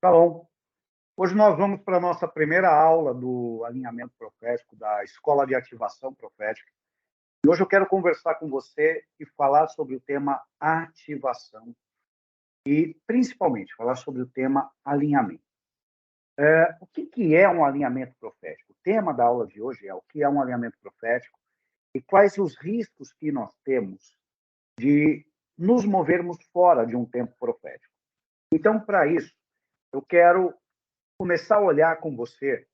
Tá bom. Hoje nós vamos para a nossa primeira aula do alinhamento profético da Escola de Ativação Profética. E hoje eu quero conversar com você e falar sobre o tema ativação e, principalmente, falar sobre o tema alinhamento. O que é um alinhamento profético? O tema da aula de hoje é o que é um alinhamento profético e quais os riscos que nós temos de nos movermos fora de um tempo profético. Então, para isso, eu quero começar a olhar com você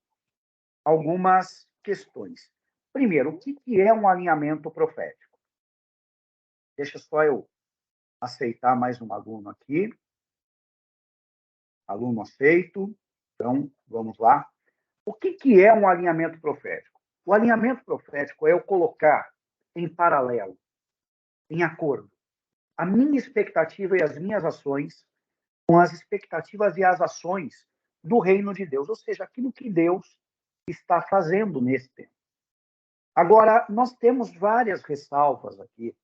algumas questões. Primeiro, o que é um alinhamento profético? Deixa só eu aceitar mais um aluno aqui. Aluno aceito. Então, vamos lá. O que é um alinhamento profético? O alinhamento profético é eu colocar em paralelo, em acordo, a minha expectativa e as minhas ações com as expectativas e as ações do reino de Deus, ou seja, aquilo que Deus está fazendo nesse tempo. Agora, nós temos várias ressalvas aqui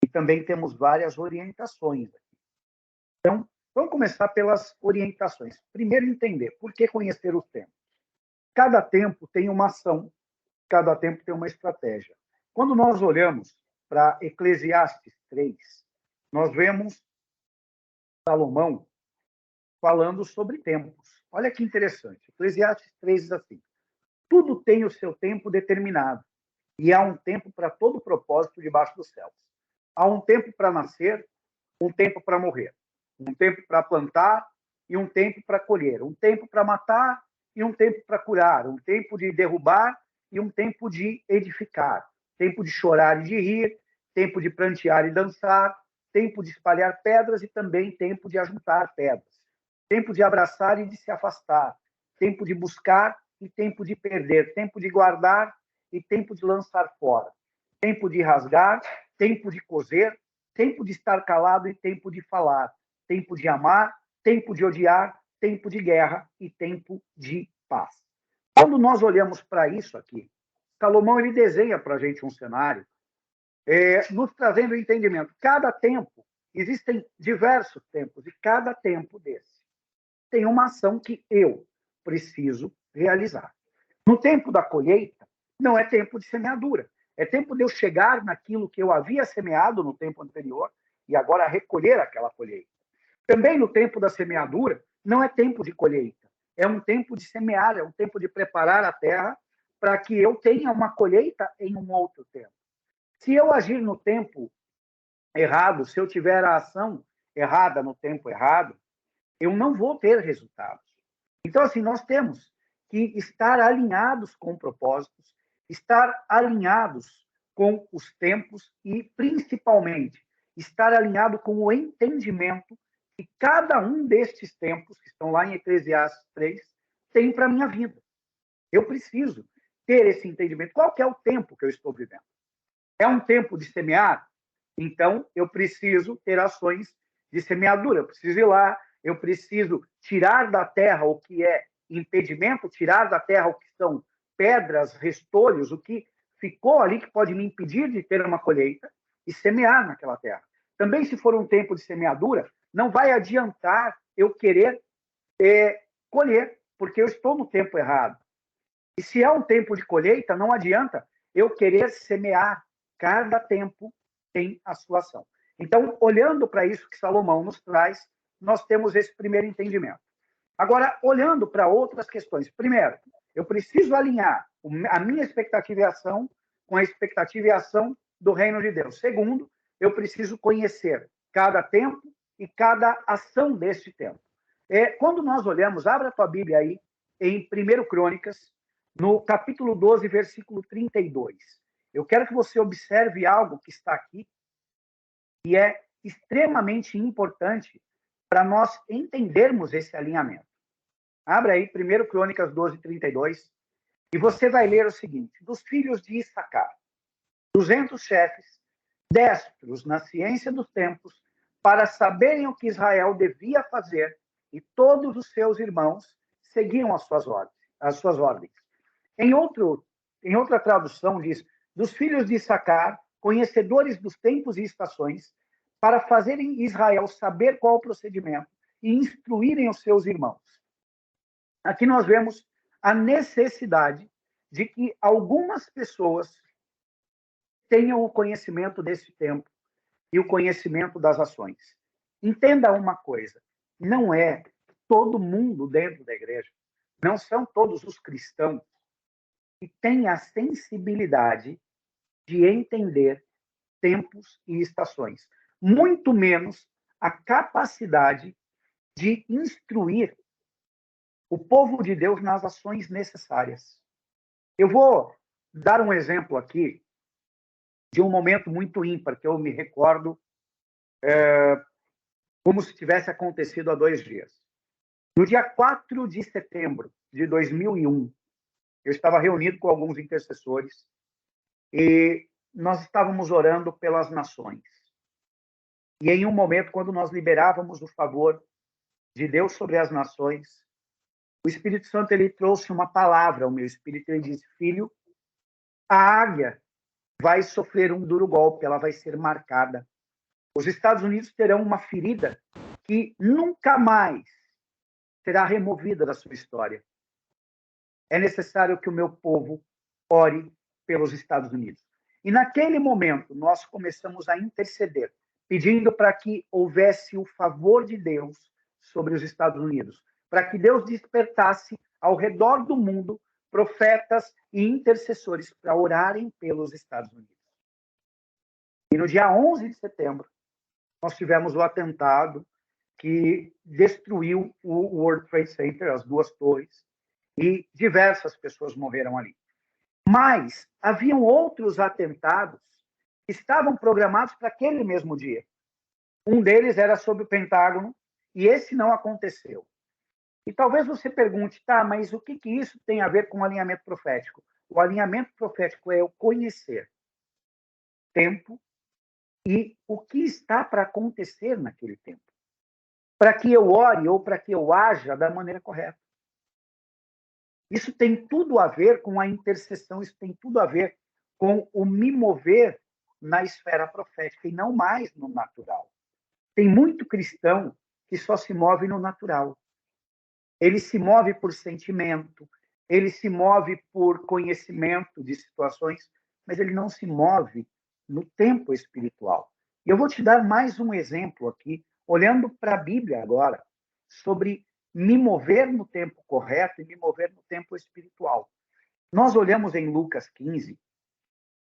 e também temos várias orientações aqui. Então, vamos começar pelas orientações. Primeiro, entender por que conhecer os tempos. Cada tempo tem uma ação, cada tempo tem uma estratégia. Quando nós olhamos para Eclesiastes 3, nós vemos Salomão falando sobre tempos. Olha que interessante. Eclesiastes 3 diz assim: tudo tem o seu tempo determinado, e há um tempo para todo propósito debaixo dos céus. Há um tempo para nascer, um tempo para morrer, um tempo para plantar e um tempo para colher, um tempo para matar e um tempo para curar, um tempo de derrubar e um tempo de edificar, tempo de chorar e de rir, tempo de prantear e dançar, tempo de espalhar pedras e também tempo de ajuntar pedras, tempo de abraçar e de se afastar, tempo de buscar e tempo de perder, tempo de guardar e tempo de lançar fora, tempo de rasgar, tempo de coser, tempo de estar calado e tempo de falar, tempo de amar, tempo de odiar, tempo de guerra e tempo de paz. Quando nós olhamos para isso aqui, Salomão ele desenha para a gente um cenário, nos trazendo o entendimento. Cada tempo, existem diversos tempos, e cada tempo desse tem uma ação que eu preciso realizar. No tempo da colheita, não é tempo de semeadura. É tempo de eu chegar naquilo que eu havia semeado no tempo anterior e agora recolher aquela colheita. Também no tempo da semeadura, não é tempo de colheita. É um tempo de semear, é um tempo de preparar a terra para que eu tenha uma colheita em um outro tempo. Se eu agir no tempo errado, se eu tiver a ação errada no tempo errado, eu não vou ter resultados. Então, assim, nós temos que estar alinhados com propósitos, estar alinhados com os tempos e, principalmente, estar alinhado com o entendimento que cada um destes tempos, que estão lá em Eclesiastes 3, tem para a minha vida. Eu preciso ter esse entendimento. Qual que é o tempo que eu estou vivendo? É um tempo de semear? Então, eu preciso ter ações de semeadura. Eu preciso ir lá, eu preciso tirar da terra o que é impedimento, tirar da terra o que são pedras, restolhos, o que ficou ali que pode me impedir de ter uma colheita e semear naquela terra. Também, se for um tempo de semeadura, não vai adiantar eu querer colher, porque eu estou no tempo errado. E se é um tempo de colheita, não adianta eu querer semear. Cada tempo tem a sua ação. Então, olhando para isso que Salomão nos traz, nós temos esse primeiro entendimento. Agora, olhando para outras questões. Primeiro, eu preciso alinhar a minha expectativa e ação com a expectativa e ação do reino de Deus. Segundo, eu preciso conhecer cada tempo e cada ação deste tempo. Quando nós olhamos, abra a tua Bíblia aí, em 1 Crônicas, no capítulo 12, versículo 32. Eu quero que você observe algo que está aqui, que é extremamente importante para nós entendermos esse alinhamento. Abra aí 1 Crônicas 12, 32, e você vai ler o seguinte: dos filhos de Issacar, 200 chefes, destros na ciência dos tempos, para saberem o que Israel devia fazer, e todos os seus irmãos seguiam as suas ordens. Em outra tradução diz, dos filhos de Issacar, conhecedores dos tempos e estações, para fazerem Israel saber qual o procedimento e instruírem os seus irmãos. Aqui nós vemos a necessidade de que algumas pessoas tenham o conhecimento desse tempo e o conhecimento das ações. Entenda uma coisa, não é todo mundo dentro da igreja, não são todos os cristãos que têm a sensibilidade de entender tempos e estações, muito menos a capacidade de instruir o povo de Deus nas ações necessárias. Eu vou dar um exemplo aqui de um momento muito ímpar, que eu me recordo como se tivesse acontecido há 2 dias. No dia 4 de setembro de 2001, eu estava reunido com alguns intercessores e nós estávamos orando pelas nações. E em um momento, quando nós liberávamos o favor de Deus sobre as nações, o Espírito Santo ele trouxe uma palavra ao meu espírito. Ele disse: filho, a águia vai sofrer um duro golpe, ela vai ser marcada. Os Estados Unidos terão uma ferida que nunca mais será removida da sua história. É necessário que o meu povo ore pelos Estados Unidos. E naquele momento, nós começamos a interceder, pedindo para que houvesse o favor de Deus sobre os Estados Unidos, para que Deus despertasse ao redor do mundo profetas e intercessores para orarem pelos Estados Unidos. E no dia 11 de setembro, nós tivemos o atentado que destruiu o World Trade Center, as 2 torres, e diversas pessoas morreram ali. Mas haviam outros atentados que estavam programados para aquele mesmo dia. Um deles era sobre o Pentágono, e esse não aconteceu. E talvez você pergunte, tá, mas o que isso tem a ver com o alinhamento profético? O alinhamento profético é o conhecer tempo e o que está para acontecer naquele tempo, para que eu ore ou para que eu haja da maneira correta. Isso tem tudo a ver com a intercessão, isso tem tudo a ver com o me mover na esfera profética e não mais no natural. Tem muito cristão que só se move no natural. Ele se move por sentimento, ele se move por conhecimento de situações, mas ele não se move no tempo espiritual. E eu vou te dar mais um exemplo aqui, olhando para a Bíblia agora, sobre me mover no tempo correto e me mover no tempo espiritual. Nós olhamos em Lucas 15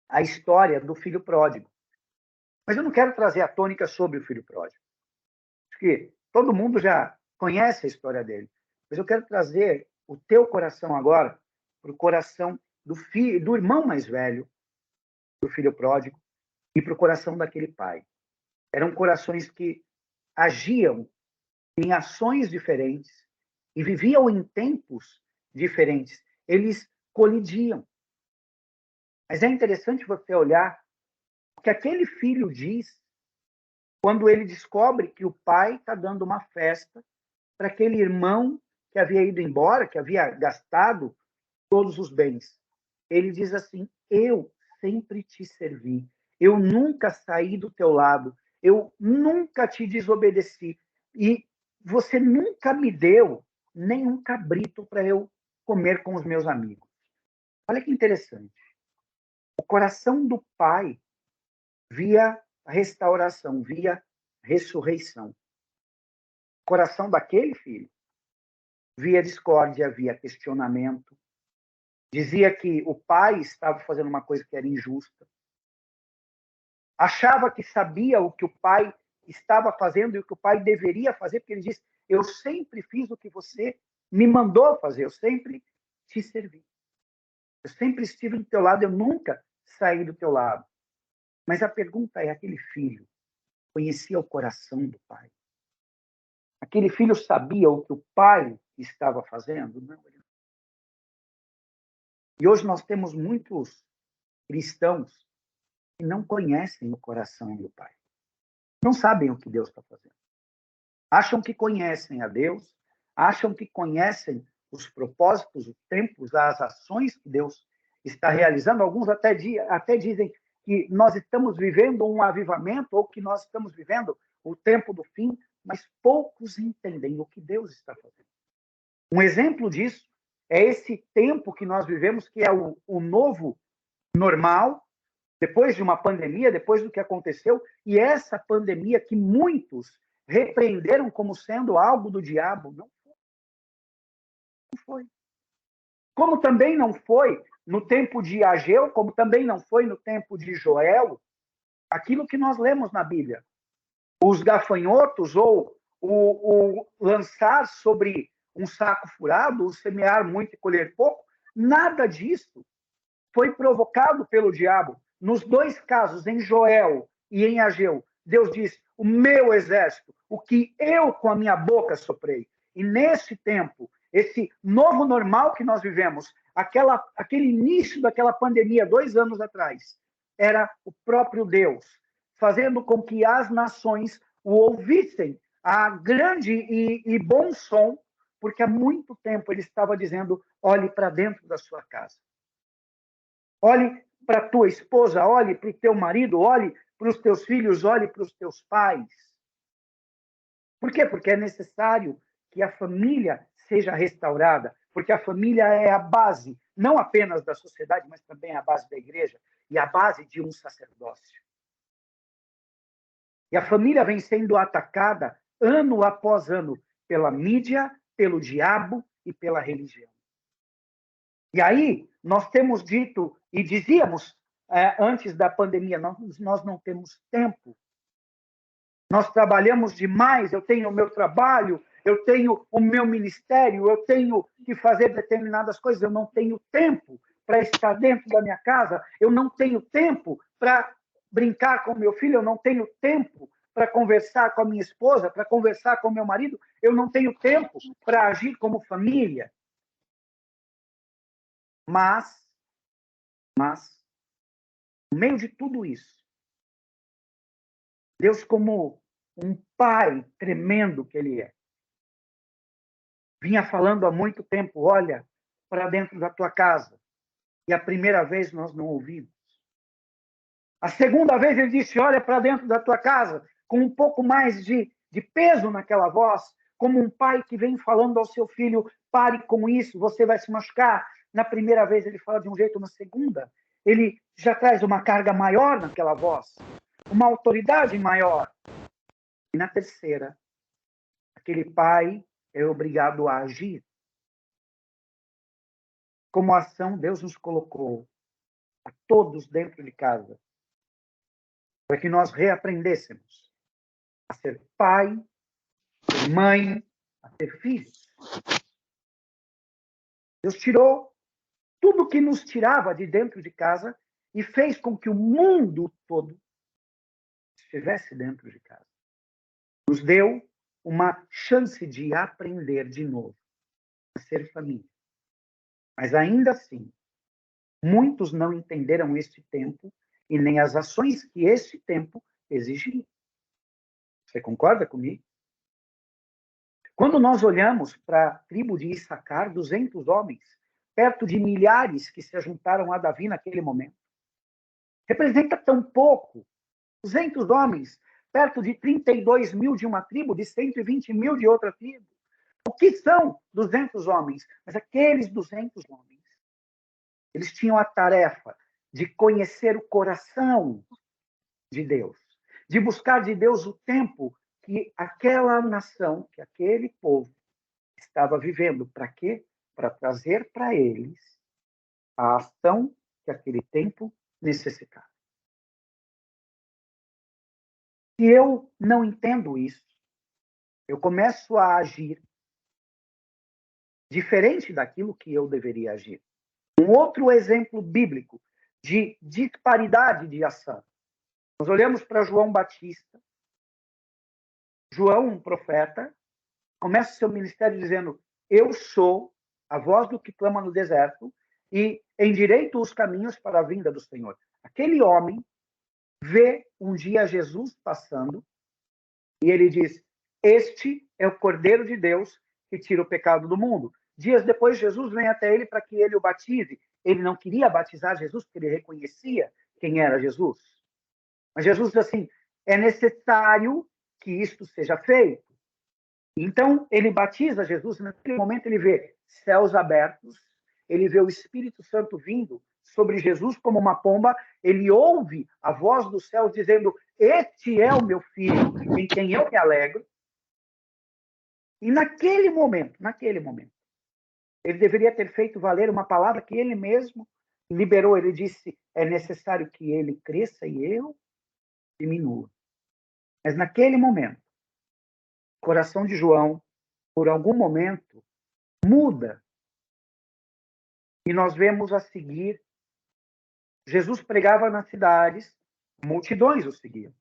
a história do filho pródigo. Mas eu não quero trazer a tônica sobre o filho pródigo, porque todo mundo já conhece a história dele. Mas eu quero trazer o teu coração agora para o coração do irmão mais velho do filho pródigo e para o coração daquele pai. Eram corações que agiam em ações diferentes e viviam em tempos diferentes. Eles colidiam. Mas é interessante você olhar o que aquele filho diz quando ele descobre que o pai está dando uma festa para aquele irmão que havia ido embora, que havia gastado todos os bens. Ele diz assim: eu sempre te servi, eu nunca saí do teu lado, eu nunca te desobedeci, e você nunca me deu nenhum cabrito para eu comer com os meus amigos. Olha que interessante. O coração do pai via restauração, via ressurreição. O coração daquele filho via discórdia, via questionamento. Dizia que o pai estava fazendo uma coisa que era injusta. Achava que sabia o que o pai estava fazendo e o que o pai deveria fazer, porque ele disse: eu sempre fiz o que você me mandou fazer, eu sempre te servi. Eu sempre estive do teu lado, eu nunca saí do teu lado. Mas a pergunta é: aquele filho conhecia o coração do pai? Aquele filho sabia o que o pai estava fazendo? Não. E hoje nós temos muitos cristãos que não conhecem o coração do pai. Não sabem o que Deus está fazendo. Acham que conhecem a Deus, acham que conhecem os propósitos, os tempos, as ações que Deus está realizando. Alguns até dizem que nós estamos vivendo um avivamento ou que nós estamos vivendo o tempo do fim. mas poucos entendem o que Deus está fazendo. Um exemplo disso é esse tempo que nós vivemos, que é o novo normal, depois de uma pandemia, depois do que aconteceu, e essa pandemia que muitos repreenderam como sendo algo do diabo. Não foi. Como também não foi no tempo de Ageu, como também não foi no tempo de Joel, aquilo que nós lemos na Bíblia. Os gafanhotos, ou o lançar sobre um saco furado, o semear muito e colher pouco, nada disso foi provocado pelo diabo. Nos dois casos, em Joel e em Ageu, Deus diz: o meu exército, o que eu com a minha boca soprei. E nesse tempo, esse novo normal que nós vivemos, aquele início daquela pandemia 2 anos atrás, era o próprio Deus, fazendo com que as nações o ouvissem a grande e bom som, porque há muito tempo ele estava dizendo: olhe para dentro da sua casa. Olhe para a tua esposa, olhe para o teu marido, olhe para os teus filhos, olhe para os teus pais. Por quê? Porque é necessário que a família seja restaurada, porque a família é a base, não apenas da sociedade, mas também a base da igreja e a base de um sacerdócio. E a família vem sendo atacada ano após ano pela mídia, pelo diabo e pela religião. E aí, nós temos dito e dizíamos antes da pandemia, nós não temos tempo. Nós trabalhamos demais, eu tenho o meu trabalho, eu tenho o meu ministério, eu tenho que fazer determinadas coisas, eu não tenho tempo para estar dentro da minha casa, eu não tenho tempo para brincar com meu filho, eu não tenho tempo para conversar com a minha esposa, para conversar com o meu marido, eu não tenho tempo para agir como família. Mas, no meio de tudo isso, Deus, como um pai tremendo que ele é, vinha falando há muito tempo: olha para dentro da tua casa. E a primeira vez nós não ouvimos. A segunda vez ele disse: olha para dentro da tua casa, com um pouco mais de peso naquela voz, como um pai que vem falando ao seu filho: pare com isso, você vai se machucar. Na primeira vez ele fala de um jeito, na segunda ele já traz uma carga maior naquela voz, uma autoridade maior. E na terceira, aquele pai é obrigado a agir. Como ação, Deus nos colocou a todos dentro de casa, para que nós reaprendêssemos a ser pai, a ser mãe, a ter filhos. Deus tirou tudo que nos tirava de dentro de casa e fez com que o mundo todo estivesse dentro de casa. Nos deu uma chance de aprender de novo a ser família. Mas ainda assim, muitos não entenderam este tempo e nem as ações que este tempo exigia. Você concorda comigo? Quando nós olhamos para a tribo de Issacar, 200 homens, perto de milhares que se juntaram a Davi naquele momento, representa tão pouco. 200 homens, perto de 32 mil de uma tribo, de 120 mil de outra tribo. O que são 200 homens? Mas aqueles 200 homens, eles tinham a tarefa de conhecer o coração de Deus, de buscar de Deus o tempo que aquela nação, que aquele povo estava vivendo. Para quê? Para trazer para eles a ação que aquele tempo necessitava. Se eu não entendo isso, eu começo a agir diferente daquilo que eu deveria agir. Um outro exemplo bíblico de disparidade de ação. Nós olhamos para João Batista. João, um profeta, começa seu ministério dizendo: eu sou a voz do que clama no deserto e endireito os caminhos para a vinda do Senhor. Aquele homem vê um dia Jesus passando e ele diz: este é o Cordeiro de Deus que tira o pecado do mundo. Dias depois, Jesus vem até ele para que ele o batize. Ele não queria batizar Jesus porque ele reconhecia quem era Jesus. Mas Jesus diz assim: é necessário que isto seja feito. Então, ele batiza Jesus, naquele momento ele vê céus abertos, ele vê o Espírito Santo vindo sobre Jesus como uma pomba, ele ouve a voz do céu dizendo: "Este é o meu filho, em quem eu me alegro". E naquele momento, ele deveria ter feito valer uma palavra que ele mesmo liberou. Ele disse: "É necessário que ele cresça e eu diminua". Mas naquele momento, o coração de João, por algum momento, muda. E nós vemos a seguir, Jesus pregava nas cidades, multidões o seguiam.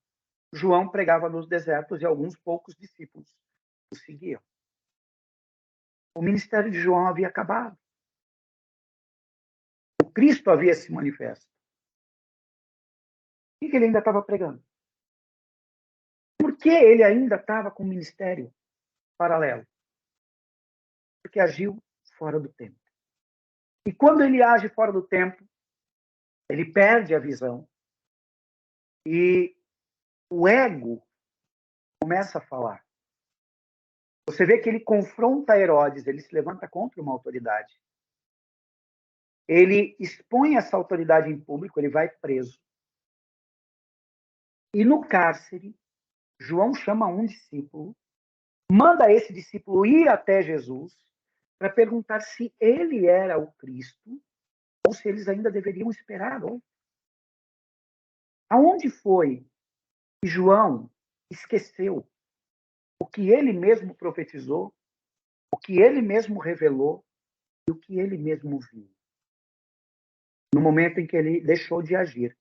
João pregava nos desertos e alguns poucos discípulos o seguiam. O ministério de João havia acabado. O Cristo havia se manifesto. O que ele ainda estava pregando? Por que ele ainda estava com um ministério paralelo? Porque agiu fora do tempo. E quando ele age fora do tempo, ele perde a visão e o ego começa a falar. Você vê que ele confronta Herodes, ele se levanta contra uma autoridade. Ele expõe essa autoridade em público, ele vai preso. E no cárcere, João chama um discípulo, manda esse discípulo ir até Jesus para perguntar se ele era o Cristo ou se eles ainda deveriam esperar. Aonde foi que João esqueceu o que ele mesmo profetizou, o que ele mesmo revelou e o que ele mesmo viu? No momento em que ele deixou de agir,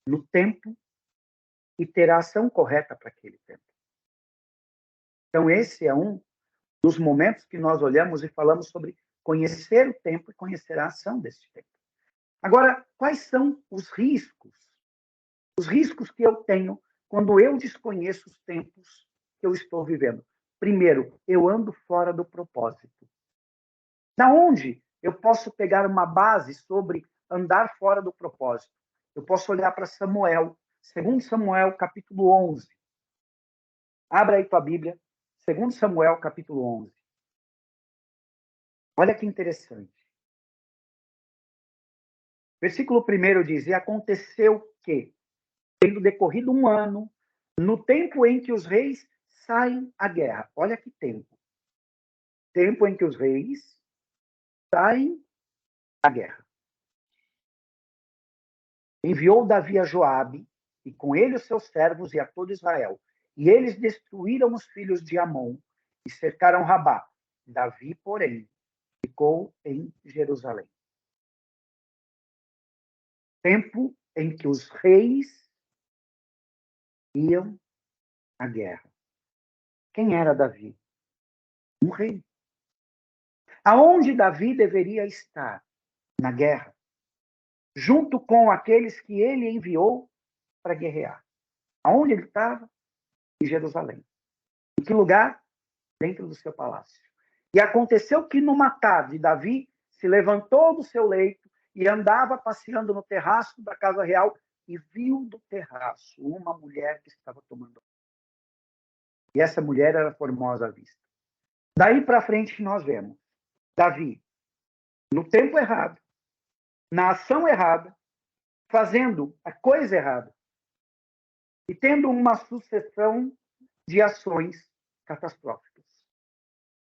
no tempo e ter a ação correta para aquele tempo. Então, esse é um dos momentos que nós olhamos e falamos sobre conhecer o tempo e conhecer a ação desse tempo. Agora, quais são os riscos? Os riscos que eu tenho quando eu desconheço os tempos que eu estou vivendo. Primeiro, eu ando fora do propósito. Da onde eu posso pegar uma base sobre andar fora do propósito? Eu posso olhar para Samuel, 2 Samuel, capítulo 11. Abra aí tua Bíblia, 2 Samuel, capítulo 11. Olha que interessante. Versículo 1 diz: "E aconteceu que, tendo decorrido um ano, no tempo em que os reis saem à guerra", olha que tempo. Tempo em que os reis saem à guerra. Enviou Davi a Joabe, e com ele os seus servos e a todo Israel. E eles destruíram os filhos de Amon e cercaram Rabá. Davi, porém, ficou em Jerusalém. Tempo em que os reis iam à guerra. Quem era Davi? Um rei. Aonde Davi deveria estar? Na guerra. Junto com aqueles que ele enviou para guerrear. Aonde ele estava? Em Jerusalém. Em que lugar? Dentro do seu palácio. E aconteceu que numa tarde, Davi se levantou do seu leito e andava passeando no terraço da casa real e viu do terraço uma mulher que estava tomando banho. E essa mulher era formosa à vista. Daí para frente nós vemos Davi no tempo errado, na ação errada, fazendo a coisa errada e tendo uma sucessão de ações catastróficas.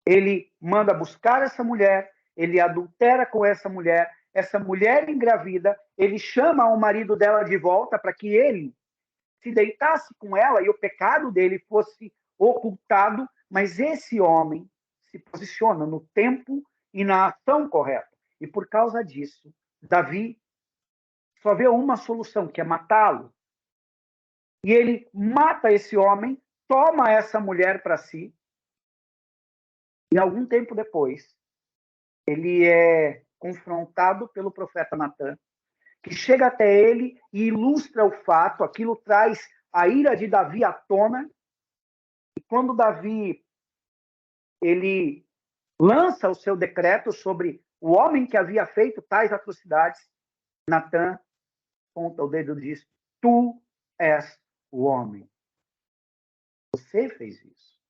Ele manda buscar essa mulher, ele adultera com essa mulher engravida, ele chama o marido dela de volta para que ele se deitasse com ela e o pecado dele fosse ocultado, mas esse homem se posiciona no tempo e na ação correta. E por causa disso, Davi só vê uma solução, que é matá-lo. E ele mata esse homem, toma essa mulher para si, e algum tempo depois, ele é confrontado pelo profeta Natan, que chega até ele e ilustra o fato, aquilo traz a ira de Davi à tona, e quando Davi ele lança o seu decreto sobre o homem que havia feito tais atrocidades, Natan aponta o dedo e diz: "Tu és o homem. Você fez isso".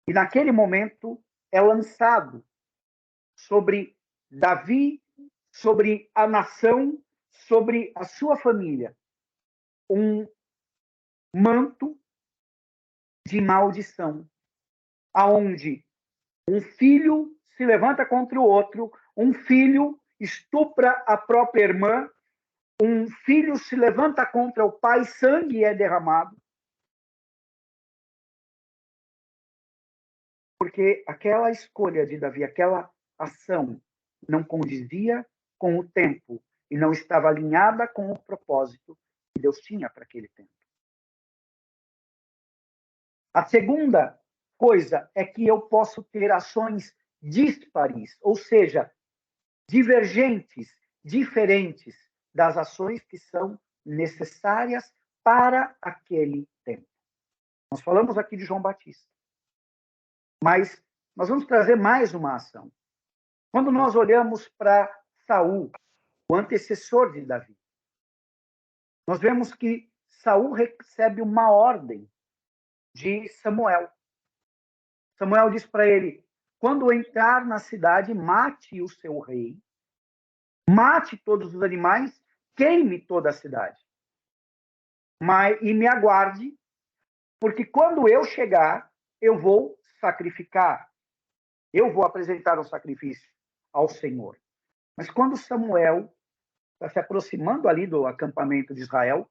E naquele momento é lançado sobre Davi, sobre a nação, sobre a sua família, um manto de maldição, aonde um filho se levanta contra o outro, um filho estupra a própria irmã, um filho se levanta contra o pai, sangue é derramado. Porque aquela escolha de Davi, aquela ação, não condizia com o tempo e não estava alinhada com o propósito que Deus tinha para aquele tempo. A segunda coisa é que eu posso ter ações díspares, ou seja, divergentes, diferentes das ações que são necessárias para aquele tempo. Nós falamos aqui de João Batista, mas nós vamos trazer mais uma ação. Quando nós olhamos para Saul, o antecessor de Davi, nós vemos que Saul recebe uma ordem de Samuel. Samuel diz para ele: quando entrar na cidade, mate o seu rei, mate todos os animais, queime toda a cidade. E me aguarde, porque quando eu chegar, eu vou sacrificar. Eu vou apresentar um sacrifício ao Senhor. Mas quando Samuel está se aproximando ali do acampamento de Israel,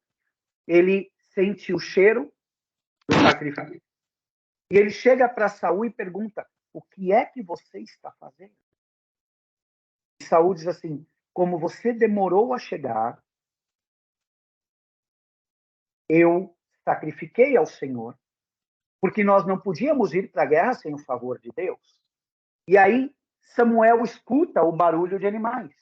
ele sente o cheiro do sacrifício. E ele chega para Saul e pergunta: o que é que você está fazendo? E Saul diz assim: como você demorou a chegar, eu sacrifiquei ao Senhor, porque nós não podíamos ir para a guerra sem o favor de Deus. E aí Samuel escuta o barulho de animais.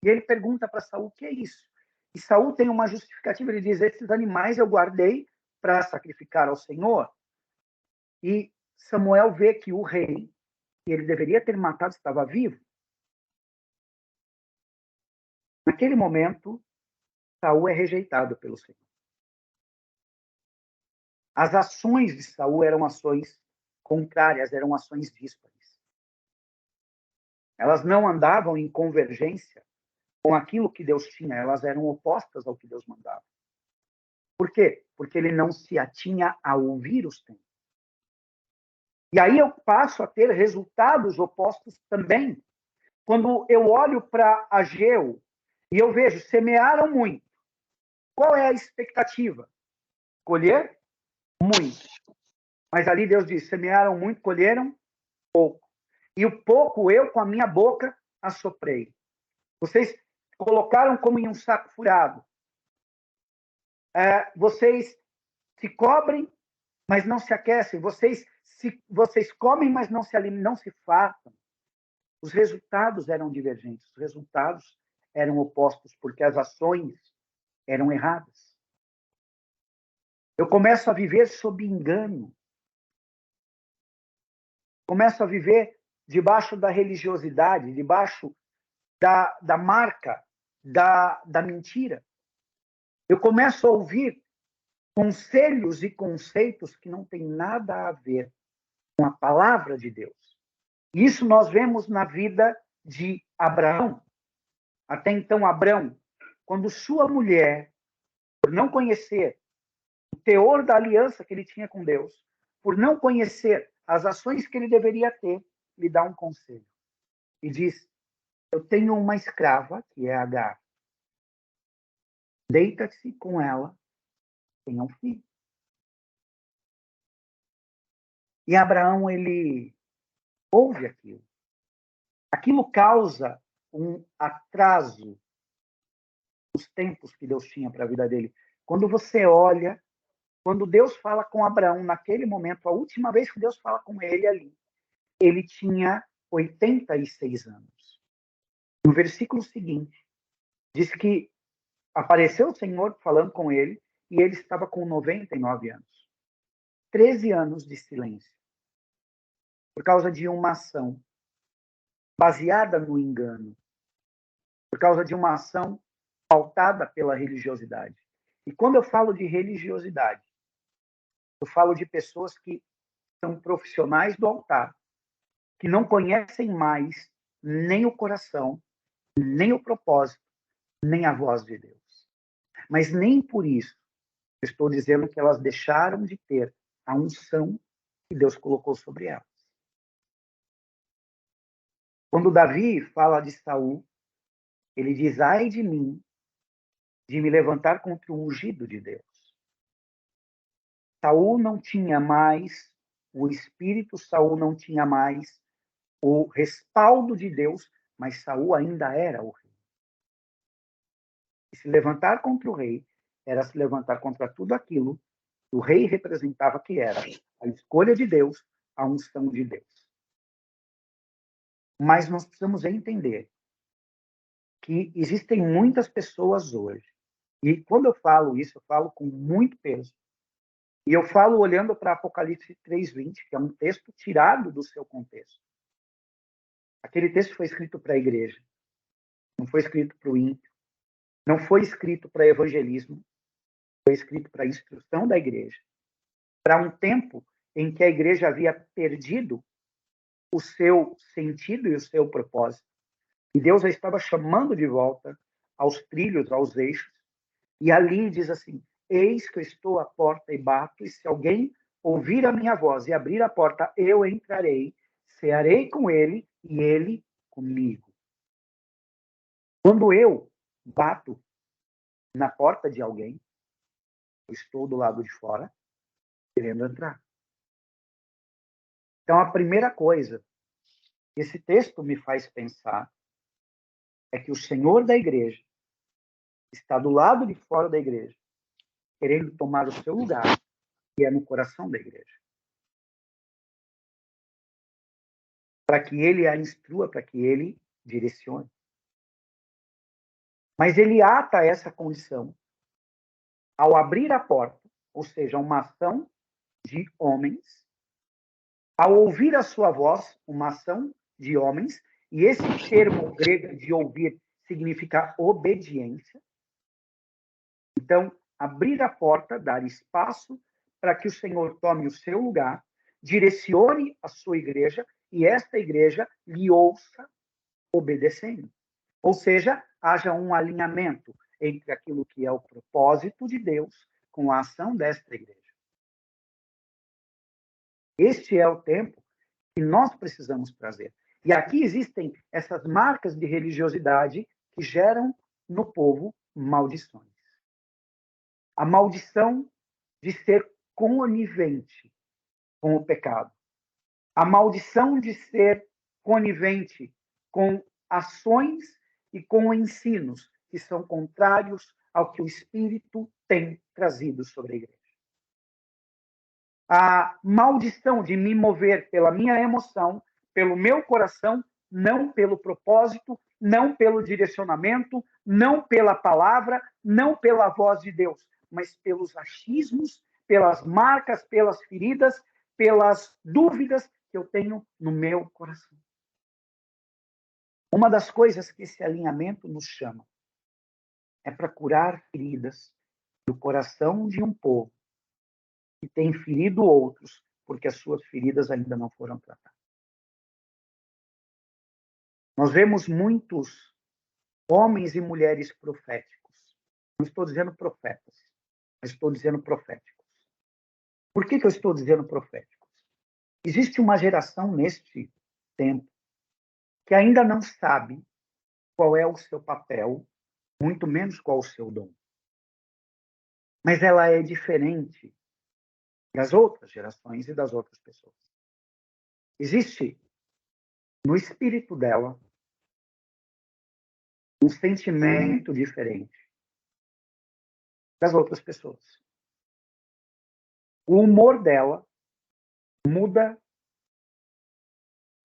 E ele pergunta para Saul: o que é isso? E Saul tem uma justificativa, ele diz: esses animais eu guardei para sacrificar ao Senhor. E Samuel vê que o rei, que ele deveria ter matado, estava vivo. Naquele momento, Saul é rejeitado pelo Senhor. As ações de Saul eram ações contrárias, eram ações díspares. Elas não andavam em convergência com aquilo que Deus tinha, elas eram opostas ao que Deus mandava. Por quê? Porque ele não se atinha a ouvir os tempos. E aí eu passo a ter resultados opostos também. Quando eu olho para Ageu e eu vejo, semearam muito. Qual é a expectativa? Colher muito. Mas ali Deus diz, semearam muito, colheram pouco. E o pouco eu, com a minha boca, assoprei. Vocês colocaram como em um saco furado. Vocês se cobrem, mas não se aquecem. Vocês comem, mas não se fartam. Os resultados eram divergentes. Os resultados eram opostos, porque as ações eram erradas. Eu começo a viver sob engano. Começo a viver debaixo da religiosidade, debaixo da marca da mentira. Eu começo a ouvir conselhos e conceitos que não têm nada a ver com a palavra de Deus. Isso nós vemos na vida de Abraão. Até então, Abraão, quando sua mulher, por não conhecer o teor da aliança que ele tinha com Deus, por não conhecer as ações que ele deveria ter, lhe dá um conselho. E diz: eu tenho uma escrava, que é Agar. Deita-se com ela, tenha um filho. E Abraão, ele ouve aquilo. Aquilo causa um atraso nos tempos que Deus tinha para a vida dele. Quando você olha, quando Deus fala com Abraão, naquele momento, a última vez que Deus fala com ele ali, ele tinha 86 anos. No versículo seguinte, diz que apareceu o Senhor falando com ele e ele estava com 99 anos. 13 anos de silêncio. Por causa de uma ação baseada no engano. Por causa de uma ação pautada pela religiosidade. E quando eu falo de religiosidade, eu falo de pessoas que são profissionais do altar, que não conhecem mais nem o coração, nem o propósito, nem a voz de Deus. Mas nem por isso estou dizendo que elas deixaram de ter a unção que Deus colocou sobre elas. Quando Davi fala de Saul, ele diz: ai de mim, de me levantar contra o ungido de Deus. Saul não tinha mais o espírito, Saul não tinha mais o respaldo de Deus, mas Saul ainda era o rei. E se levantar contra o rei era se levantar contra tudo aquilo que o rei representava, que era a escolha de Deus, a unção de Deus. Mas nós precisamos entender que existem muitas pessoas hoje, e quando eu falo isso, eu falo com muito peso, e eu falo olhando para Apocalipse 3:20, que é um texto tirado do seu contexto. Aquele texto foi escrito para a igreja, não foi escrito para o ímpio, não foi escrito para evangelismo, foi escrito para a instrução da igreja, para um tempo em que a igreja havia perdido o seu sentido e o seu propósito. E Deus a estava chamando de volta aos trilhos, aos eixos. E ali diz assim: eis que eu estou à porta e bato, e se alguém ouvir a minha voz e abrir a porta, eu entrarei, cearei com ele e ele comigo. Quando eu bato na porta de alguém, eu estou do lado de fora, querendo entrar. Então, a primeira coisa que esse texto me faz pensar é que o Senhor da igreja está do lado de fora da igreja, querendo tomar o seu lugar, que é no coração da igreja. Para que ele a instrua, para que ele direcione. Mas ele ata essa condição ao abrir a porta, ou seja, uma ação de homens, ao ouvir a sua voz, uma ação de homens, e esse termo grego de ouvir significa obediência. Então, abrir a porta, dar espaço para que o Senhor tome o seu lugar, direcione a sua igreja e esta igreja lhe ouça obedecendo. Ou seja, haja um alinhamento entre aquilo que é o propósito de Deus com a ação desta igreja. Este é o tempo que nós precisamos trazer. E aqui existem essas marcas de religiosidade que geram no povo maldições. A maldição de ser conivente com o pecado. A maldição de ser conivente com ações e com ensinos que são contrários ao que o Espírito tem trazido sobre a igreja. A maldição de me mover pela minha emoção, pelo meu coração, não pelo propósito, não pelo direcionamento, não pela palavra, não pela voz de Deus, mas pelos achismos, pelas marcas, pelas feridas, pelas dúvidas que eu tenho no meu coração. Uma das coisas que esse alinhamento nos chama é para curar feridas do coração de um povo que tem ferido outros porque as suas feridas ainda não foram tratadas. Nós vemos muitos homens e mulheres proféticos. Não estou dizendo profetas, mas estou dizendo proféticos. Por que eu estou dizendo proféticos? Existe uma geração neste tempo que ainda não sabe qual é o seu papel, muito menos qual o seu dom. Mas ela é diferente das outras gerações e das outras pessoas. Existe no espírito dela um sentimento diferente das outras pessoas. O humor dela muda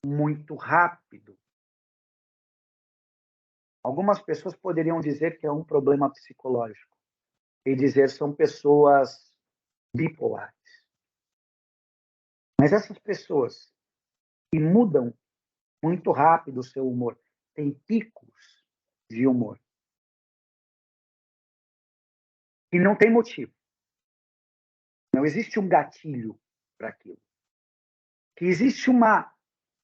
muito rápido. Algumas pessoas poderiam dizer que é um problema psicológico e dizer que são pessoas bipolares. Mas essas pessoas que mudam muito rápido o seu humor, têm picos de humor, e não tem motivo. Não existe um gatilho para aquilo. que existe uma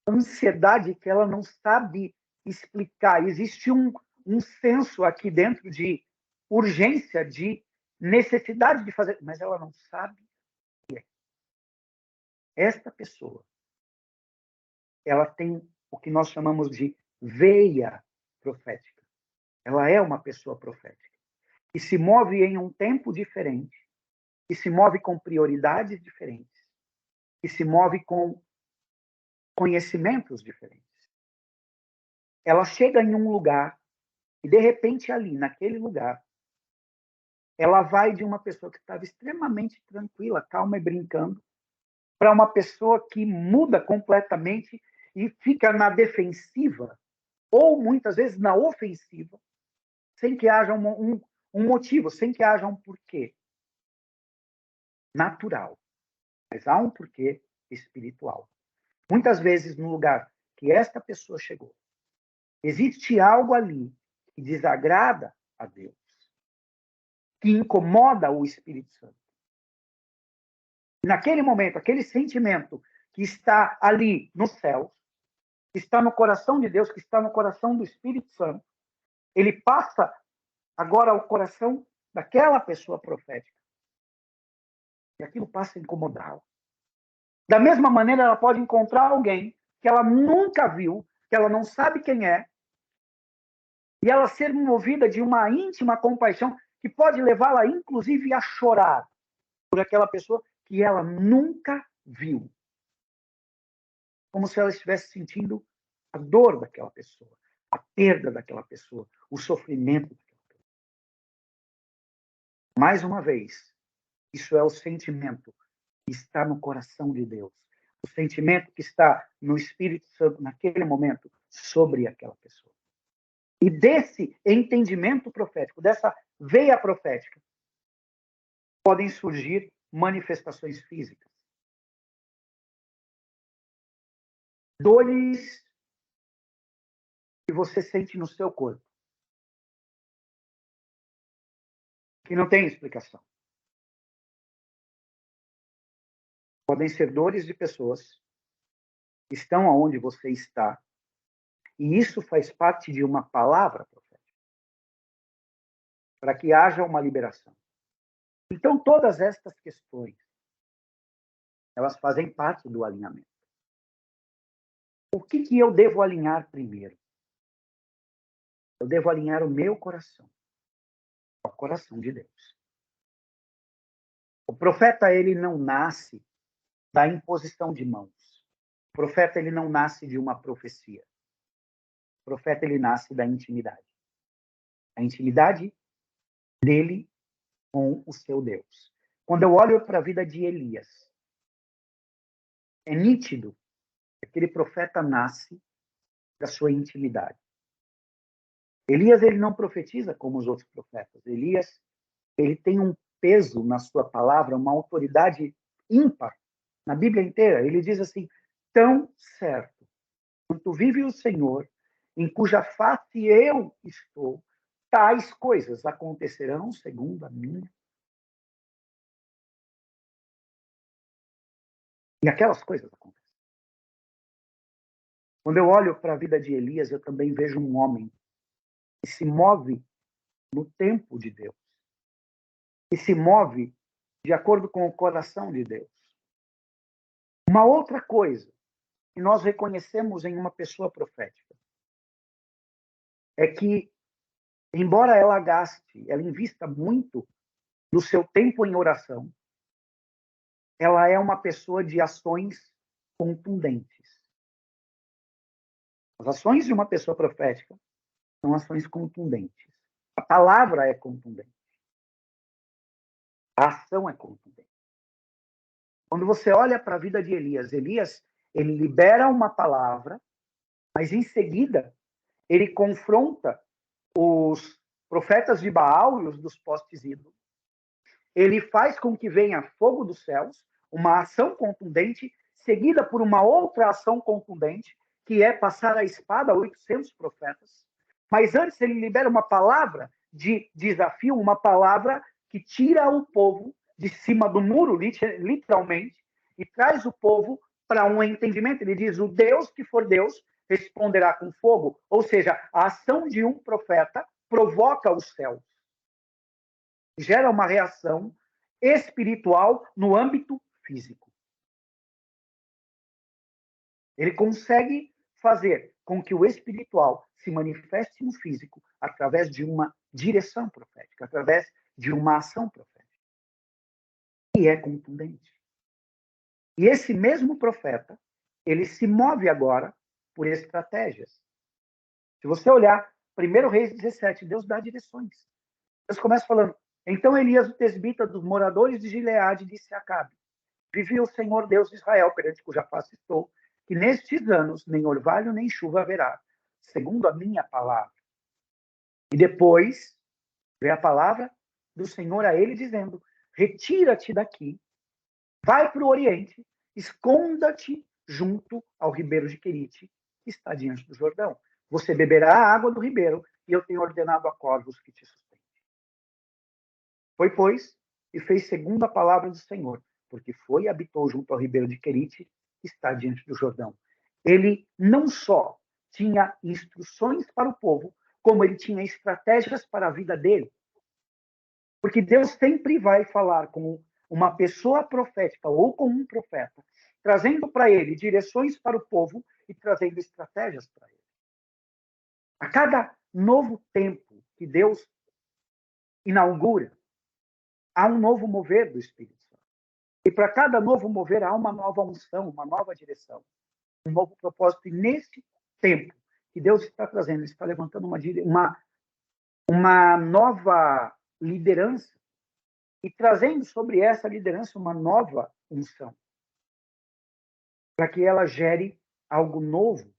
ansiedade que ela não sabe explicar. Existe um senso aqui dentro de urgência, de necessidade de fazer, mas ela não sabe o que é. Esta pessoa, ela tem o que nós chamamos de veia profética. Ela é uma pessoa profética, que se move em um tempo diferente, que se move com prioridades diferentes, que se move com conhecimentos diferentes. Ela chega em um lugar e, de repente, ali, naquele lugar, ela vai de uma pessoa que estava extremamente tranquila, calma e brincando, para uma pessoa que muda completamente e fica na defensiva, ou muitas vezes na ofensiva, sem que haja um motivo, sem que haja um porquê natural. Mas há um porquê espiritual. Muitas vezes, no lugar que esta pessoa chegou, existe algo ali que desagrada a Deus, que incomoda o Espírito Santo. Naquele momento, aquele sentimento que está ali no céu, que está no coração de Deus, que está no coração do Espírito Santo, ele passa agora ao coração daquela pessoa profética. E aquilo passa a incomodá-la. Da mesma maneira, ela pode encontrar alguém que ela nunca viu, que ela não sabe quem é, e ela ser movida de uma íntima compaixão que pode levá-la, inclusive, a chorar por aquela pessoa que ela nunca viu. Como se ela estivesse sentindo a dor daquela pessoa, a perda daquela pessoa, o sofrimento daquela pessoa. Mais uma vez, isso é o sentimento que está no coração de Deus. O sentimento que está no Espírito Santo naquele momento sobre aquela pessoa. E desse entendimento profético, dessa veia profética, podem surgir manifestações físicas. Dores que você sente no seu corpo, que não tem explicação. Podem ser dores de pessoas que estão aonde você está, e isso faz parte de uma palavra profética, para que haja uma liberação. Então, todas estas questões, elas fazem parte do alinhamento. O que eu devo alinhar primeiro? Eu devo alinhar o meu coração ao coração de Deus. O profeta, ele não nasce da imposição de mãos. O profeta, ele não nasce de uma profecia. O profeta, ele nasce da intimidade. A intimidade dele com o seu Deus. Quando eu olho para a vida de Elias, é nítido que aquele profeta nasce da sua intimidade. Elias, ele não profetiza como os outros profetas. Elias, ele tem um peso na sua palavra, uma autoridade ímpar na Bíblia inteira. Ele diz assim: tão certo quanto vive o Senhor, em cuja face eu estou, tais coisas acontecerão segundo a minha. E aquelas coisas acontecem. Quando eu olho para a vida de Elias, eu também vejo um homem que se move no tempo de Deus, que se move de acordo com o coração de Deus. Uma outra coisa que nós reconhecemos em uma pessoa profética é que, embora ela gaste, ela invista muito do seu tempo em oração, ela é uma pessoa de ações contundentes. As ações de uma pessoa profética são ações contundentes. A palavra é contundente. A ação é contundente. Quando você olha para a vida de Elias, ele libera uma palavra, mas em seguida ele confronta os profetas de Baal e os dos postes ídolos. Ele faz com que venha fogo dos céus, uma ação contundente, seguida por uma outra ação contundente, que é passar a espada a 800 profetas. Mas antes ele libera uma palavra de desafio, uma palavra que tira o povo de cima do muro, literalmente, e traz o povo para um entendimento. Ele diz: o Deus que for Deus responderá com fogo. Ou seja, a ação de um profeta provoca os céus, gera uma reação espiritual no âmbito físico. Ele consegue fazer com que o espiritual se manifeste no físico através de uma direção profética, através de uma ação profética. E é contundente. E esse mesmo profeta, ele se move agora por estratégias. Se você olhar 1 Reis 17, Deus dá direções. Deus começa falando: então Elias, o tesbita dos moradores de Gileade, disse a Acabe: vive o Senhor Deus de Israel, perante cuja face estou, que nestes anos nem orvalho nem chuva haverá, segundo a minha palavra. E depois vem a palavra do Senhor a ele dizendo: retira-te daqui, vai para o Oriente, esconda-te junto ao ribeiro de Querite, que está diante do Jordão. Você beberá a água do ribeiro, e eu tenho ordenado a corvos que te sustentem. Foi, pois, e fez segundo a palavra do Senhor, porque foi e habitou junto ao ribeiro de Querite, que está diante do Jordão. Ele não só tinha instruções para o povo, como ele tinha estratégias para a vida dele. Porque Deus sempre vai falar com uma pessoa profética ou com um profeta, trazendo para ele direções para o povo e trazendo estratégias para ele. A cada novo tempo que Deus inaugura, há um novo mover do Espírito Santo. E para cada novo mover, há uma nova unção, uma nova direção, um novo propósito. E nesse tempo que Deus está trazendo, Ele está levantando uma nova liderança e trazendo sobre essa liderança uma nova unção, para que ela gere algo novo.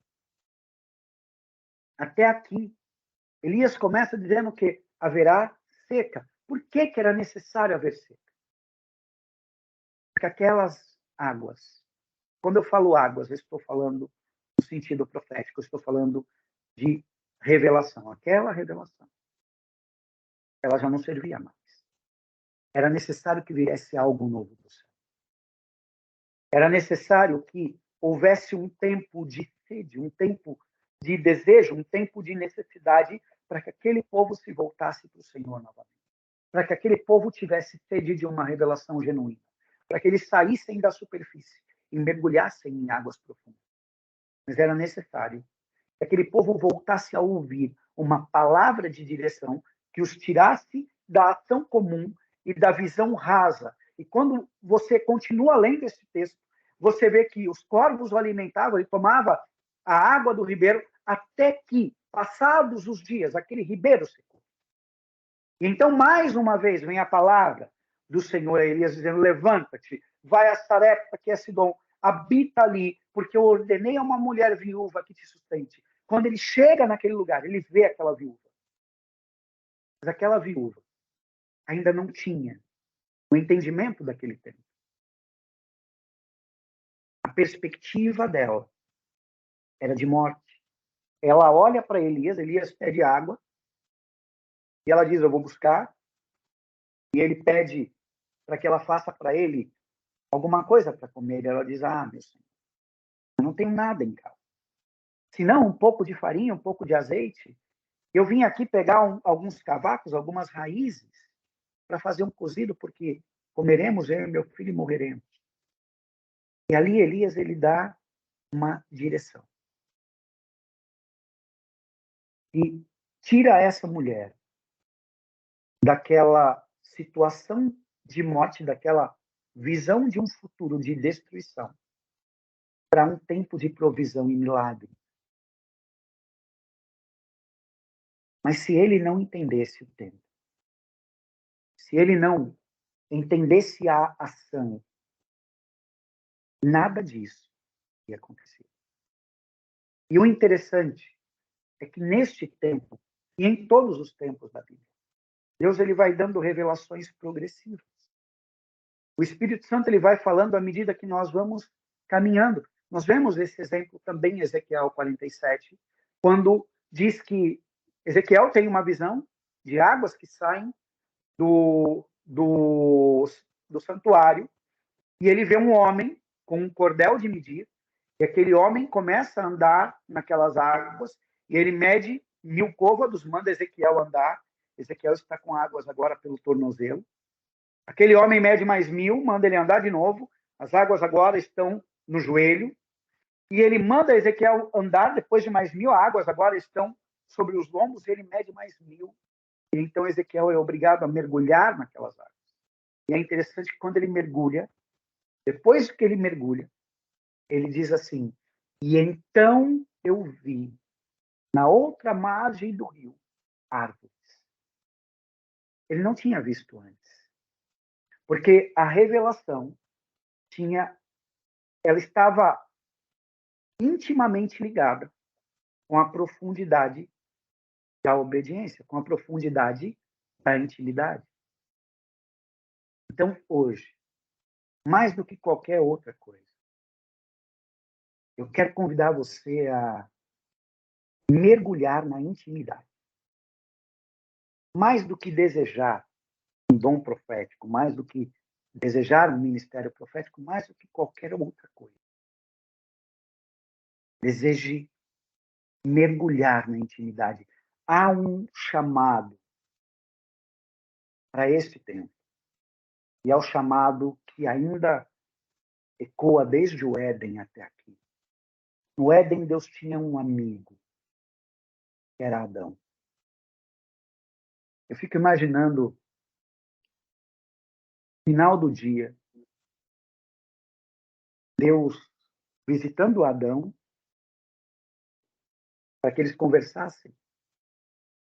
Até aqui, Elias começa dizendo que haverá seca. Por que era necessário haver seca? Porque aquelas águas, quando eu falo águas, eu estou falando no sentido profético, eu estou falando de revelação. Aquela revelação, ela já não servia mais. Era necessário que viesse algo novo do céu. Era necessário que houvesse um tempo de sede, um tempo de desejo, um tempo de necessidade para que aquele povo se voltasse para o Senhor novamente. Para que aquele povo tivesse sede de uma revelação genuína. Para que eles saíssem da superfície e mergulhassem em águas profundas. Mas era necessário que aquele povo voltasse a ouvir uma palavra de direção que os tirasse da ação comum e da visão rasa. E quando você continua lendo esse texto, você vê que os corvos o alimentavam, ele tomava a água do ribeiro até que, passados os dias, aquele ribeiro secou. E então, mais uma vez, vem a palavra do Senhor a Elias dizendo: levanta-te, vai a Sarepta, que é Sidom, habita ali, porque eu ordenei a uma mulher viúva que te sustente. Quando ele chega naquele lugar, ele vê aquela viúva. Mas aquela viúva ainda não tinha o entendimento daquele tempo. A perspectiva dela era de morte. Ela olha para Elias, Elias pede água, e ela diz: eu vou buscar. E ele pede para que ela faça para ele alguma coisa para comer. E ela diz: ah, meu Senhor, eu não tenho nada em casa. Se não, um pouco de farinha, um pouco de azeite. Eu vim aqui pegar alguns cavacos, algumas raízes, para fazer um cozido, porque comeremos, eu e meu filho, e morreremos. E ali Elias, ele dá uma direção. E tira essa mulher daquela situação de morte, daquela visão de um futuro de destruição, para um tempo de provisão e milagre. Mas se ele não entendesse o tempo, se ele não entendesse a ação, nada disso ia acontecer. E o interessante é que neste tempo, e em todos os tempos da Bíblia, Deus ele vai dando revelações progressivas. O Espírito Santo ele vai falando à medida que nós vamos caminhando. Nós vemos esse exemplo também em Ezequiel 47, quando diz que Ezequiel tem uma visão de águas que saem do santuário, e ele vê um homem com um cordel de medir, e aquele homem começa a andar naquelas águas, e ele mede 1000 côvados, manda Ezequiel andar. Ezequiel está com águas agora pelo tornozelo. Aquele homem mede mais 1000, manda ele andar de novo. As águas agora estão no joelho. E ele manda Ezequiel andar, depois de mais 1000, águas agora estão sobre os lombos, e ele mede mais 1000. E então Ezequiel é obrigado a mergulhar naquelas águas. E é interessante que quando ele mergulha, depois que ele mergulha, ele diz assim: e então eu vi, na outra margem do rio, árvores. Ele não tinha visto antes. Porque a revelação ela estava intimamente ligada com a profundidade da obediência, com a profundidade da intimidade. Então, hoje, mais do que qualquer outra coisa, eu quero convidar você a mergulhar na intimidade. Mais do que desejar um dom profético, mais do que desejar um ministério profético, mais do que qualquer outra coisa. Deseje mergulhar na intimidade. Há um chamado para este tempo. E é o chamado que ainda ecoa desde o Éden até aqui. No Éden, Deus tinha um amigo, que era Adão. Eu fico imaginando, no final do dia, Deus visitando Adão, para que eles conversassem,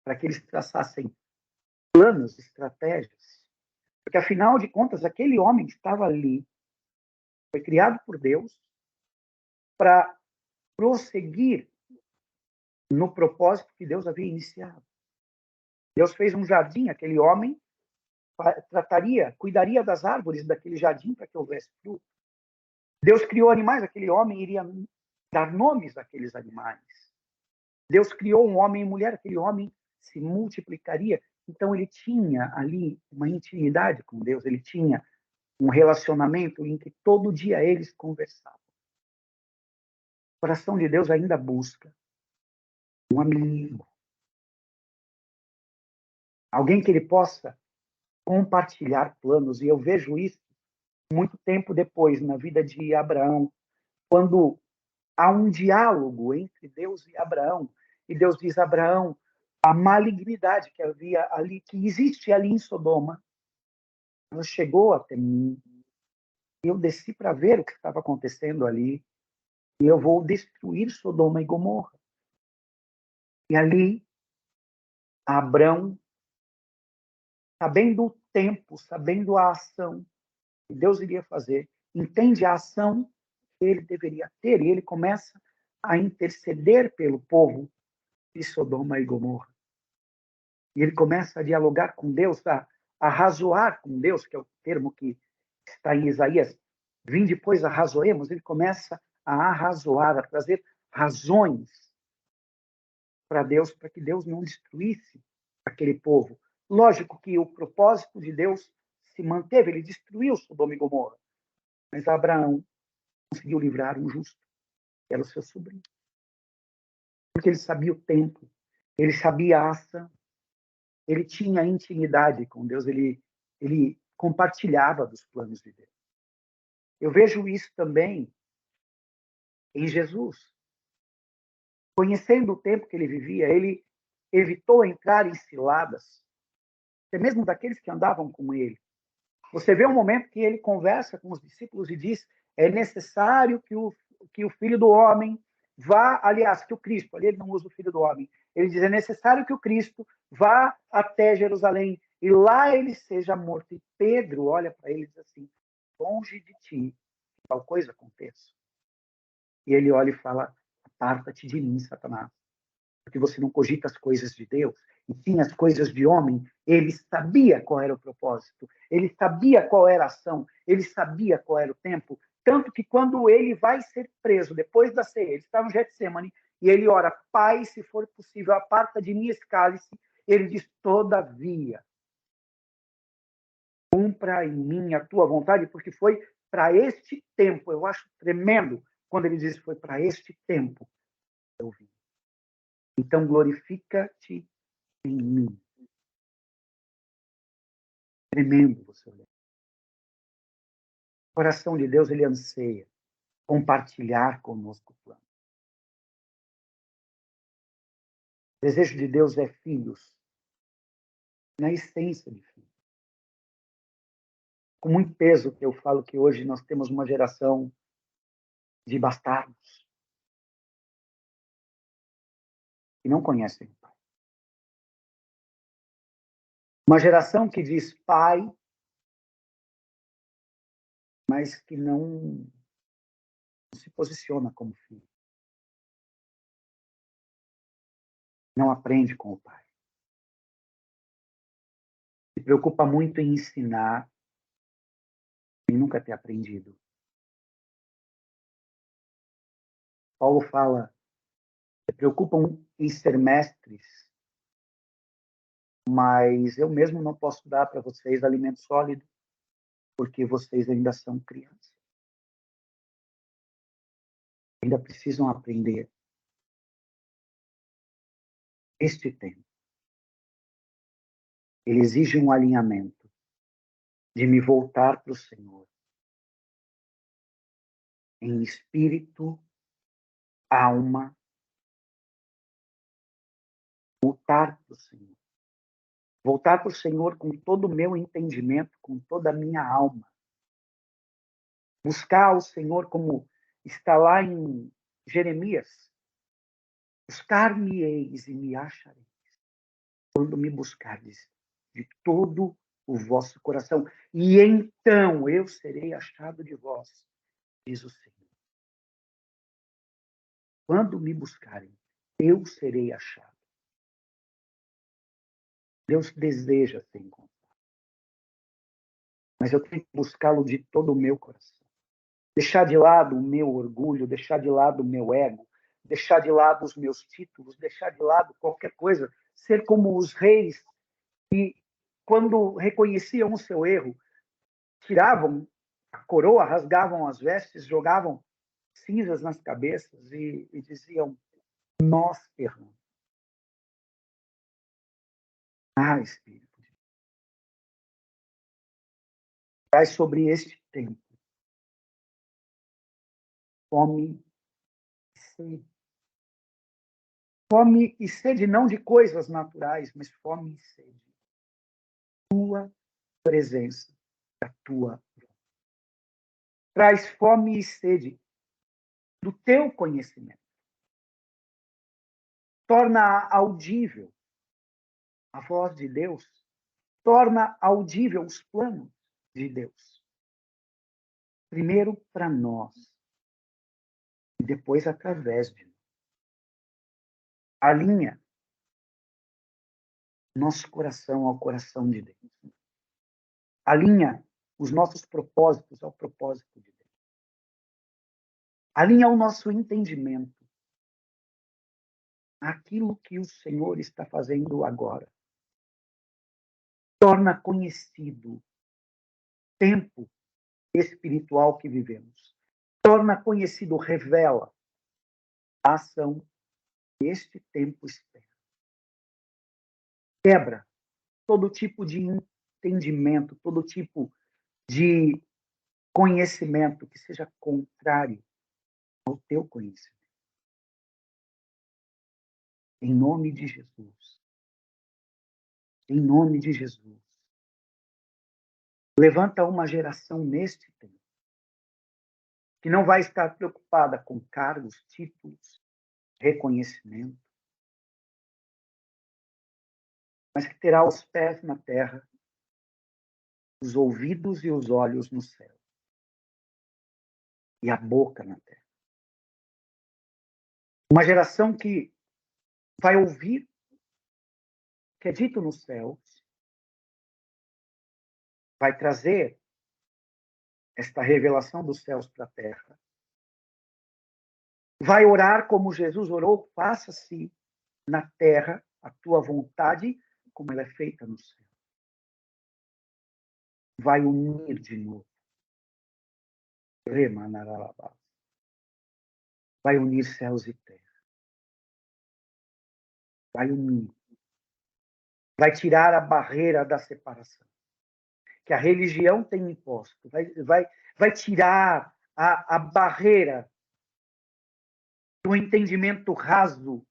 para que eles traçassem planos, estratégias. Porque, afinal de contas, aquele homem estava ali, foi criado por Deus, para prosseguir no propósito que Deus havia iniciado. Deus fez um jardim, aquele homem cuidaria das árvores daquele jardim para que houvesse fruto. Deus criou animais, aquele homem iria dar nomes àqueles animais. Deus criou um homem e mulher, aquele homem se multiplicaria. Então ele tinha ali uma intimidade com Deus, ele tinha um relacionamento em que todo dia eles conversavam. O coração de Deus ainda busca um amigo. Alguém que ele possa compartilhar planos. E eu vejo isso muito tempo depois, na vida de Abraão, quando há um diálogo entre Deus e Abraão. E Deus diz a Abraão, a malignidade que havia ali, que existe ali em Sodoma, ela chegou até mim. Eu desci para ver o que estava acontecendo ali. E eu vou destruir Sodoma e Gomorra. E ali, Abraão, sabendo o tempo, sabendo a ação que Deus iria fazer, entende a ação que ele deveria ter, e ele começa a interceder pelo povo de Sodoma e Gomorra. E ele começa a dialogar com Deus, a razoar com Deus, que é o termo que está em Isaías. Vinde, pois, arrazoemos. Ele começa a arrazoar, a trazer razões para Deus, para que Deus não destruísse aquele povo. Lógico que o propósito de Deus se manteve, ele destruiu Sodoma e Gomorra. Mas Abraão conseguiu livrar um justo, que era o seu sobrinho. Porque ele sabia o tempo, ele sabia a ação, ele tinha intimidade com Deus, ele compartilhava dos planos de Deus. Eu vejo isso também em Jesus. Conhecendo o tempo que ele vivia, ele evitou entrar em ciladas, até mesmo daqueles que andavam com ele. Você vê um momento que ele conversa com os discípulos e diz: é necessário que o Filho do Homem vá, aliás, que o Cristo, ali ele não usa o Filho do Homem, ele diz: é necessário que o Cristo vá até Jerusalém e lá ele seja morto. E Pedro olha para ele e diz assim: longe de ti que tal coisa aconteça. E ele olha e fala: aparta-te de mim, Satanás, porque você não cogita as coisas de Deus, e sim as coisas de homem. Ele sabia qual era o propósito, ele sabia qual era a ação, ele sabia qual era o tempo, tanto que quando ele vai ser preso, depois da ceia, ele está no Getsemane, e ele ora: Pai, se for possível, aparta de mim esse cálice. Ele diz: todavia, cumpra em mim a tua vontade, porque foi para este tempo. Eu acho tremendo quando ele diz foi para este tempo eu vim. Então glorifica-te em mim. Tremendo você olhar. O coração de Deus, ele anseia compartilhar conosco o plano. O desejo de Deus é filhos, na essência de filhos. Com muito peso que eu falo que hoje nós temos uma geração de bastardos que não conhecem o Pai. Uma geração que diz pai, mas que não se posiciona como filho. Não aprende com o Pai. Se preocupa muito em ensinar e nunca ter aprendido. Paulo fala, se preocupam em ser mestres, mas eu mesmo não posso dar para vocês alimento sólido, porque vocês ainda são crianças. Ainda precisam aprender. Este tempo, ele exige um alinhamento de me voltar para o Senhor em espírito, alma, voltar para o Senhor. Voltar para o Senhor com todo o meu entendimento, com toda a minha alma. Buscar o Senhor como está lá em Jeremias. Buscar-me-eis e me achareis, quando me buscardes de todo o vosso coração. E então eu serei achado de vós, diz o Senhor. Quando me buscarem, eu serei achado. Deus deseja ser encontrado. Mas eu tenho que buscá-lo de todo o meu coração. Deixar de lado o meu orgulho, deixar de lado o meu ego, deixar de lado os meus títulos, deixar de lado qualquer coisa. Ser como os reis que, quando reconheciam o seu erro, tiravam a coroa, rasgavam as vestes, jogavam cinzas nas cabeças e diziam: nós erramos. Ah, Espírito, traz sobre este tempo fome e sede. Fome e sede não de coisas naturais, mas fome e sede. Tua presença, da tua voz. Traz fome e sede do teu conhecimento. Torna audível a voz de Deus. Torna audível os planos de Deus. Primeiro para nós, e depois através de nós. Alinha nosso coração ao coração de Deus. Alinha os nossos propósitos ao propósito de Deus. Alinha o nosso entendimento àquilo que o Senhor está fazendo agora. Torna conhecido o tempo espiritual que vivemos. Torna conhecido, revela a ação que este tempo espera. Quebra todo tipo de entendimento, todo tipo de conhecimento que seja contrário ao teu conhecimento. Em nome de Jesus. Em nome de Jesus. Levanta uma geração neste tempo que não vai estar preocupada com cargos, títulos, reconhecimento, mas que terá os pés na terra, os ouvidos e os olhos no céu, e a boca na terra. Uma geração que vai ouvir o que é dito nos céus, vai trazer esta revelação dos céus para a terra, vai orar como Jesus orou, faça-se na terra a tua vontade, como ela é feita no céu. Vai unir de novo Remanarabá. Vai unir céus e terra. Vai unir. Vai tirar a barreira da separação que a religião tem imposto. Vai tirar a barreira do entendimento raso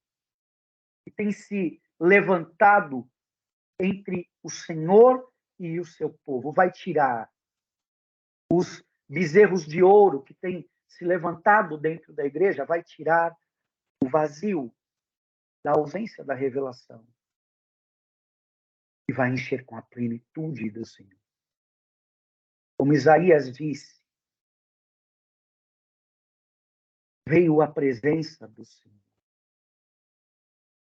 que tem se levantado entre o Senhor e o seu povo. Vai tirar os bezerros de ouro que têm se levantado dentro da igreja, vai tirar o vazio da ausência da revelação e vai encher com a plenitude do Senhor. Como Isaías disse, veio a presença do Senhor.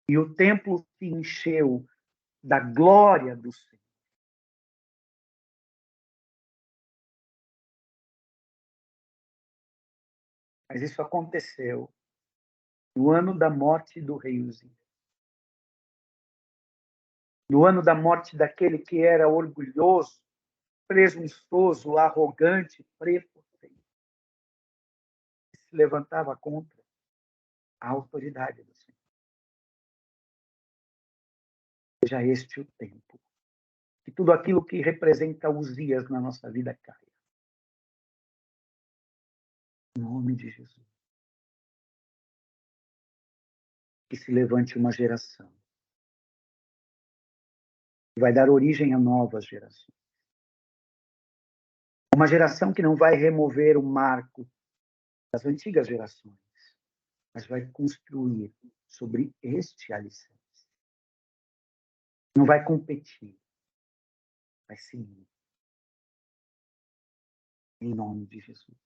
E o templo se encheu da glória do Senhor. Mas isso aconteceu no ano da morte do rei Uzias. No ano da morte daquele que era orgulhoso, presunçoso, arrogante, prepotente, que se levantava contra a autoridade do Senhor. Seja este o tempo que tudo aquilo que representa Uzias na nossa vida caia. Em nome de Jesus. Que se levante uma geração que vai dar origem a novas gerações. Uma geração que não vai remover o marco das antigas gerações, mas vai construir sobre este alicerce. Não vai competir, vai seguir. Em nome de Jesus.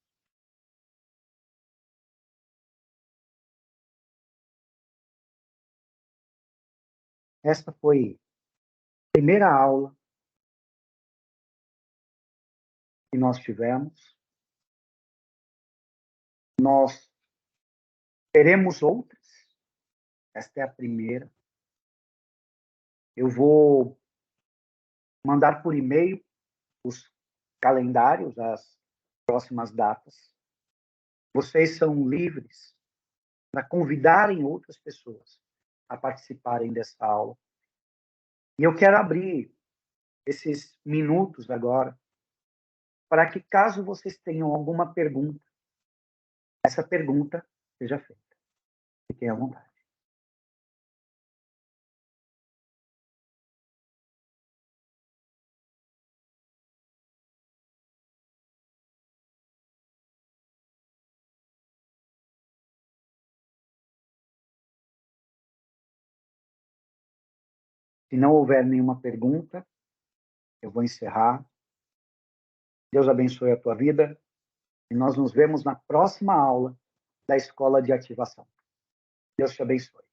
Esta foi a primeira aula que nós tivemos. Nós teremos outras. Esta é a primeira. Eu vou mandar por e-mail os calendários, as próximas datas. Vocês são livres para convidarem outras pessoas a participarem dessa aula. E eu quero abrir esses minutos agora para que, caso vocês tenham alguma pergunta, essa pergunta seja feita. Fiquem à vontade. Se não houver nenhuma pergunta, eu vou encerrar. Deus abençoe a tua vida e nós nos vemos na próxima aula da Escola de Ativação. Deus te abençoe.